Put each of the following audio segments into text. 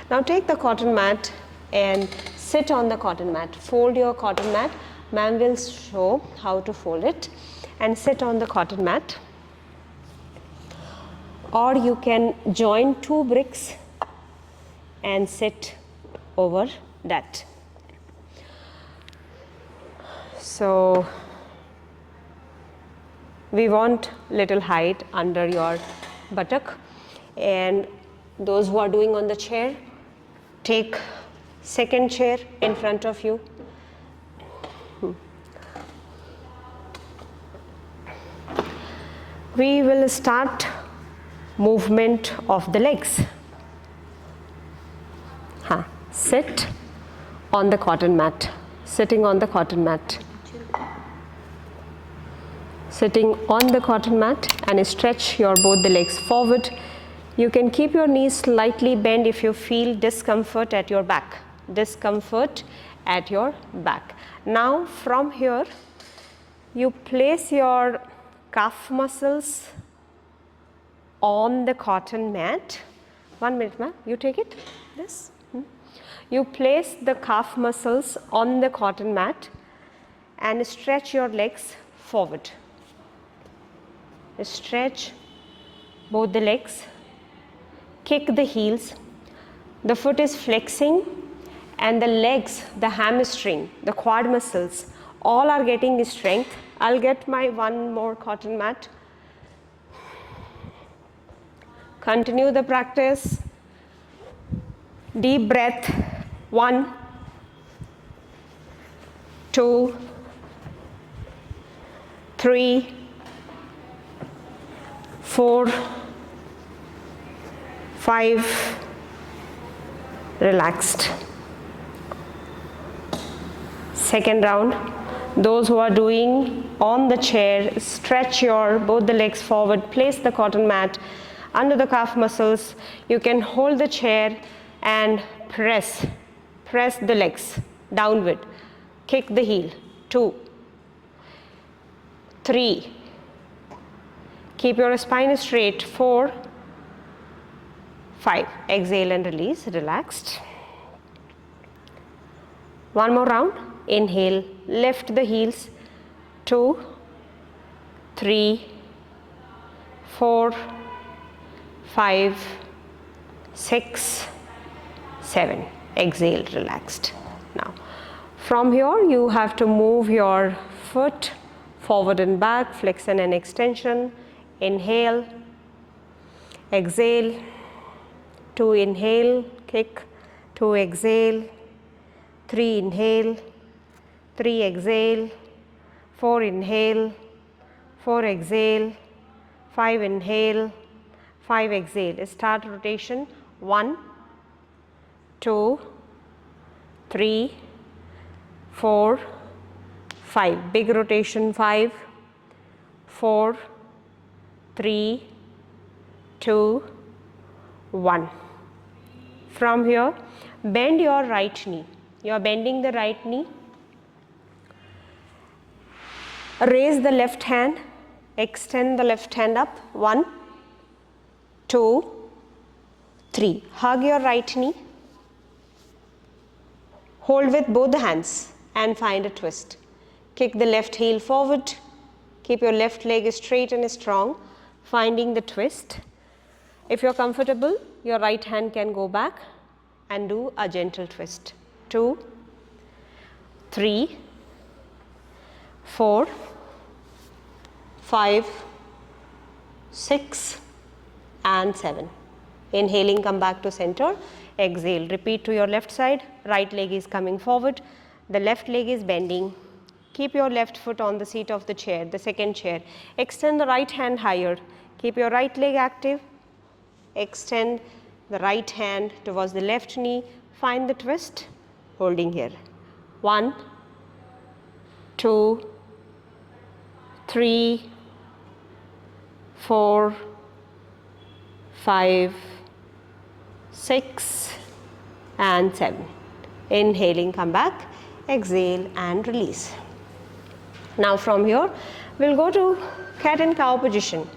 Now take the cotton mat and sit on the cotton mat. Fold your cotton mat. Ma'am will show how to fold it, and sit on the cotton mat. Or you can join 2 bricks and sit over that. So we want little height under your buttock, and those who are doing on the chair, take second chair in front of you. We will start movement of the legs. Sit on the cotton mat, sitting on the cotton mat. Sitting on the cotton mat, and stretch your both the legs forward. You can keep your knees slightly bent if you feel discomfort at your back. Discomfort at your back. Now from here, you place your calf muscles on the cotton mat. 1 minute, ma'am, you take it, this. You place the calf muscles on the cotton mat and stretch your legs forward. Stretch both the legs, kick the heels, the foot is flexing, and the legs, the hamstring, the quad muscles, all are getting strength. I'll get my 1 more cotton mat. Continue the practice. Deep breath. 1, 2, 3, 4, 5. Relaxed. Second round. Those who are doing on the chair, stretch your both the legs forward, place the cotton mat under the calf muscles. You can hold the chair and press the legs downward. Kick the heel. 2, 3. Keep your spine straight. 4, 5. Exhale and release. Relaxed. 1 more round. Inhale, lift the heels. 2, 3, 4, 5, 6, 7. Exhale, relaxed. Now, from here you have to move your foot forward and back, flexion and extension. Inhale, exhale. 2 inhale, kick. 2 exhale. 3 inhale. 3 exhale. 4 inhale. 4 exhale. 5 inhale. 5 exhale. Start rotation. 1, 2, 3, 4, 5. Big rotation. 5, 4, 3, 2, 1. From here, bend your right knee. You are bending the right knee. Raise the left hand. Extend the left hand up. 1, 2, 3. Hug your right knee. Hold with both the hands and find a twist. Kick the left heel forward. Keep your left leg straight and strong, finding the twist. If you're comfortable, your right hand can go back and do a gentle twist. 2, 3, 4, 5, 6, and 7. Inhaling, come back to center. Exhale, repeat to your left side. Right leg is coming forward. The left leg is bending. Keep your left foot on the seat of the chair, the second chair. Extend the right hand higher. Keep your right leg active. Extend the right hand towards the left knee. Find the twist, holding here. 1, 2, 3, 4, 5, 6, and 7. Inhaling, come back. Exhale and release. Now from here, we'll go to cat and cow position.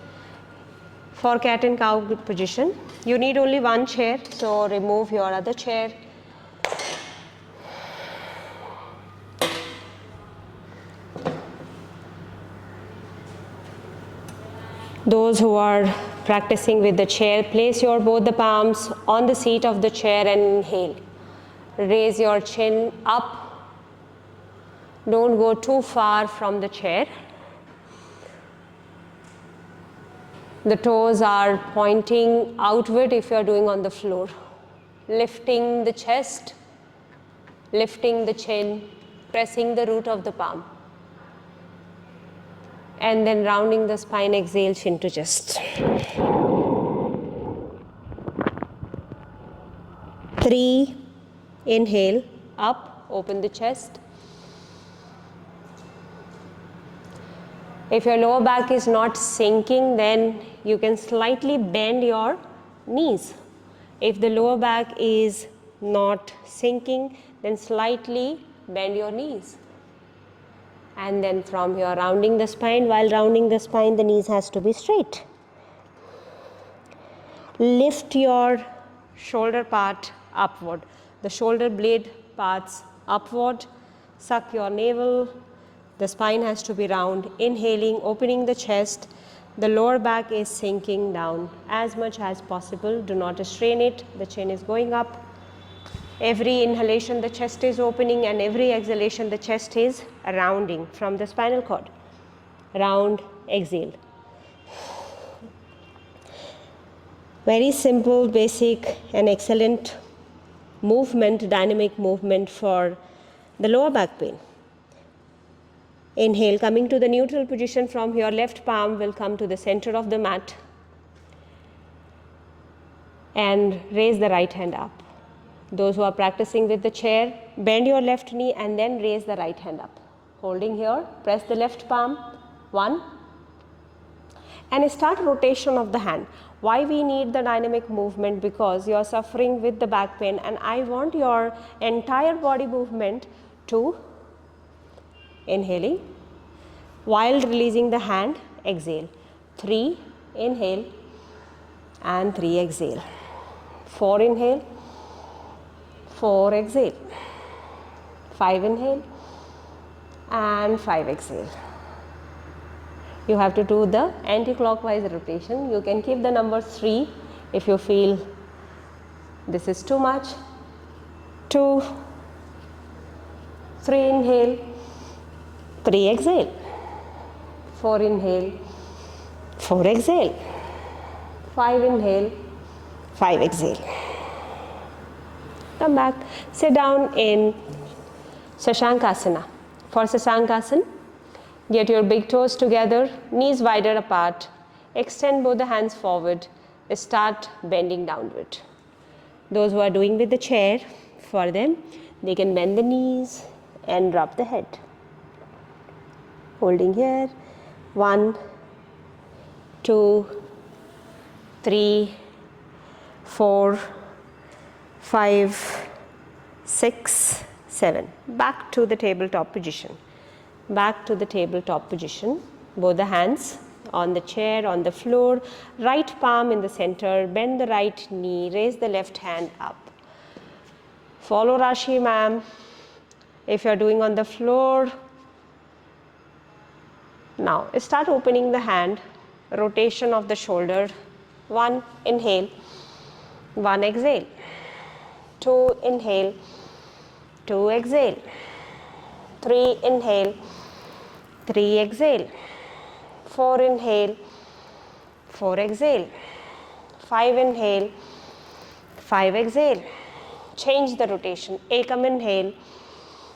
for cat and cow position. You need only one chair, so remove your other chair. Those who are practicing with the chair, place your both the palms on the seat of the chair and inhale. Raise your chin up. Don't go too far from the chair. The toes are pointing outward if you are doing on the floor. Lifting the chest, lifting the chin, pressing the root of the palm. And then rounding the spine, exhale, chin to chest. 3, inhale, up, open the chest. If your lower back is not sinking, then you can slightly bend your knees. If the lower back is not sinking, then slightly bend your knees. And then from here, rounding the spine. While rounding the spine, the knees has to be straight. Lift your shoulder part upward. The shoulder blade parts upward. Suck your navel. The spine has to be round. Inhaling, opening the chest. The lower back is sinking down as much as possible. Do not strain it. The chin is going up. Every inhalation, the chest is opening, and every exhalation, the chest is rounding from the spinal cord. Round, exhale. Very simple, basic, and excellent movement, dynamic movement for the lower back pain. Inhale, coming to the neutral position. From your left palm will come to the center of the mat and raise the right hand up. Those who are practicing with the chair, bend your left knee and then raise the right hand up. Holding here, press the left palm, 1, and start rotation of the hand. Why we need the dynamic movement? Because you are suffering with the back pain, and I want your entire body movement to inhaling. While releasing the hand, exhale. 3, inhale, and 3, exhale. 4, inhale. 4, exhale. 5, inhale, and 5, exhale. You have to do the anti-clockwise rotation. You can keep the number 3 if you feel this is too much. 2, 3, inhale, 3, exhale. 4, inhale, 4, exhale. 5, inhale, 5, exhale. Come back, sit down in Shashankasana. For Shashankasana, get your big toes together, knees wider apart, extend both the hands forward, start bending downward. Those who are doing with the chair, for them, they can bend the knees and drop the head. Holding here, 1, 2, 3, 4, 5, 6, 7. Back to the tabletop position. Back to the tabletop position. Both the hands on the chair, on the floor. Right palm in the center. Bend the right knee. Raise the left hand up. Follow Rashi, ma'am. If you are doing on the floor. Now, start opening the hand. Rotation of the shoulder. 1, inhale. 1, exhale. 2, inhale. 2, exhale. 3, inhale. 3, exhale. 4, inhale. 4, exhale. 5, inhale. 5, exhale. Change the rotation. Ekam, inhale.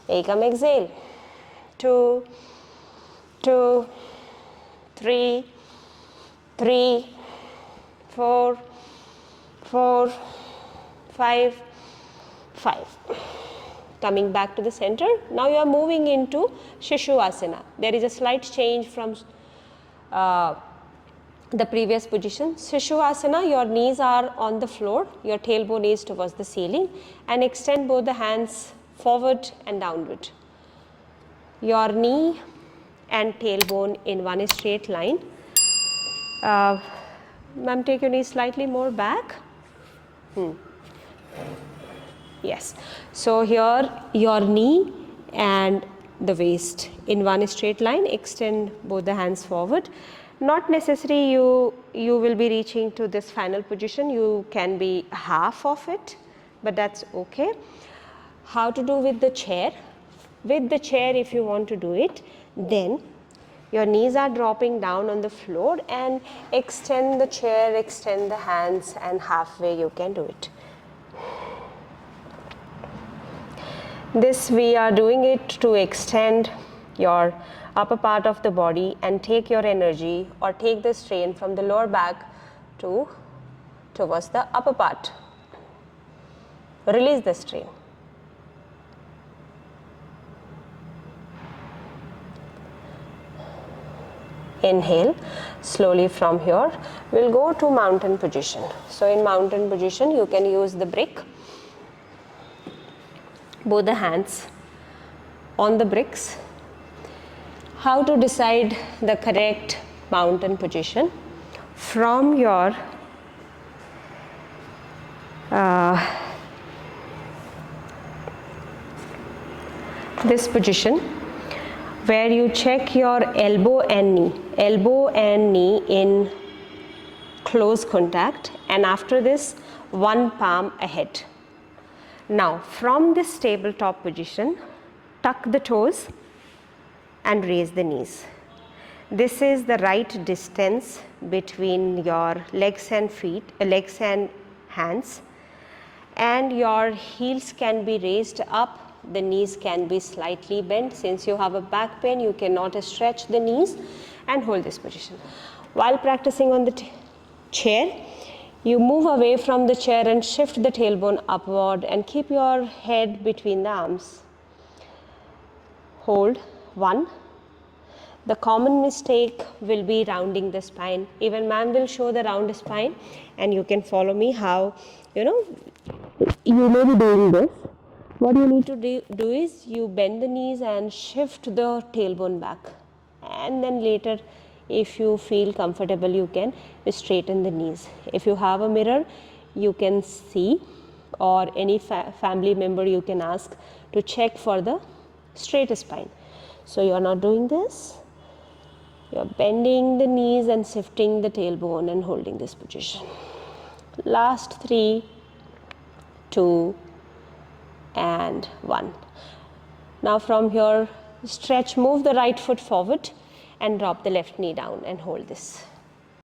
Ekam, exhale. 2, 2, 3, 3, 4, 4, 5, 5. Coming back to the center. Now you are moving into Shishuvasana. There is a slight change from the previous position. Shishuvasana, your knees are on the floor, your tailbone is towards the ceiling, and extend both the hands forward and downward. Your knee and tailbone in one straight line. Ma'am, take your knees slightly more back. Yes. So here your knee and the waist in one straight line, extend both the hands forward. Not necessary you will be reaching to this final position, you can be half of it, but that's okay. How to do with the chair? With the chair, if you want to do it, then your knees are dropping down on the floor and extend the chair, extend the hands, and halfway you can do it. This we are doing it to extend your upper part of the body and take your energy or take the strain from the lower back towards the upper part. Release the strain. Inhale slowly from here. We'll go to mountain position. So in mountain position you can use the brick, both the hands on the bricks. How to decide the correct mountain position? From your this position where you check your elbow and knee in close contact, and after this one palm ahead. Now from this tabletop position, tuck the toes and raise the knees. This is the right distance between your legs and hands, and your heels can be raised up, the knees can be slightly bent. Since you have a back pain, you cannot stretch the knees, and hold this position. While practicing on the chair, you move away from the chair and shift the tailbone upward and keep your head between the arms. Hold. 1. The common mistake will be rounding the spine. Even ma'am will show the round spine, and you can follow me how, you may be doing this. What you need to do is you bend the knees and shift the tailbone back, and then later if you feel comfortable you can straighten the knees. If you have a mirror you can see, or any family member you can ask to check for the straight spine. So you are not doing this, you are bending the knees and shifting the tailbone and holding this position. Last 3, 2 and 1. Now from here, stretch, move the right foot forward and drop the left knee down and hold this.